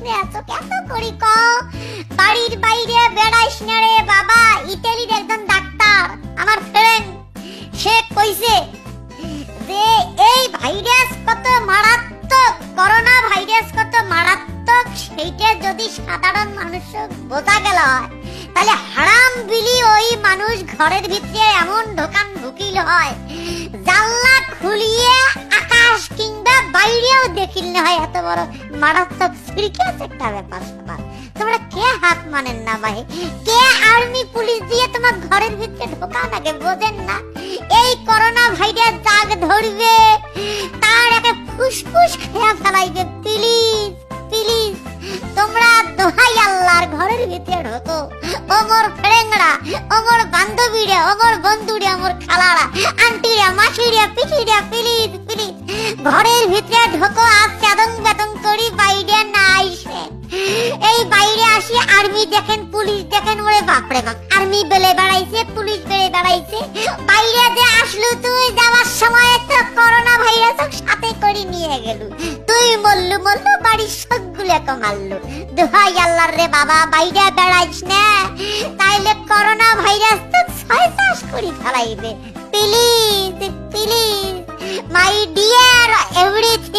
নে এত কত করি ক বাড়ির বাইরে বেড়াইস না রে বাবা। ইতালির একজন ডাক্তার আমার ফ্রেন্ড, সে কইছে যে এই ভাইরাস কত মারাত্মক, করোনা ভাইরাস কত মারাত্মক, সেইটা যদি সাধারণ মানুষ বোঝা গেল হয় তাহলে হারাম বিলি ওই মানুষ ঘরের ভিতরে এমন ঢোকান ঢুকিল হয়, জানলা খুলিয়ে আকাশ কিংবা বাইরেও দেখিল না হয়। এত বড় মারাত্মক সিরিয়াস একটা ব্যাপার স্যাপার। তোমরা কে হাত মানেন না ভাই? কে আর্মি পুলিশ দিয়ে তোমার ঘরের ভিতরে ঢোকাও নাকি বোঝেন না? এই করোনা ভাইরাস দাগ ধরবে, তার একটা ফুসফুস খেয়া ফেলাইবে। প্লিজ প্লিজ তোমরা দোহাই আল্লাহর ঘরের ভিতরে ঢোকো। ওমর ফ্রেন্ডরা, ওমর বান্ধবীরা, ওমর বন্ধুরা, ওমর খালারা, আন্টিরা, মাসিরা, পিসিরা, প্লিজ প্লিজ ঘরের ভিতরে ঢোকো। আর চাদং বেতন করি বাইরে না আইসে। এই বাইরে আসি আর্মি দেখেন, পুলিশ দেখেন, ওরে বাপরে বাপ, আর্মি বেলে বেড়াইছে, পুলিশ বেলে বেড়াইছে। বাইরে যে আসলু তুই, যাওয়ার সময় তো করোনা ভাইরাস সাথে করে নিয়ে গেল। তুই মল্লু মল্লু, বাড়ির সবগুলোকে মারলু। দোহাই আল্লাহর রে বাবা, বাইরে বেড়াইস না, তাইলে করোনা ভাইরাস তো ছয় চাষ করে ফেলাইবে। Please please my dear everything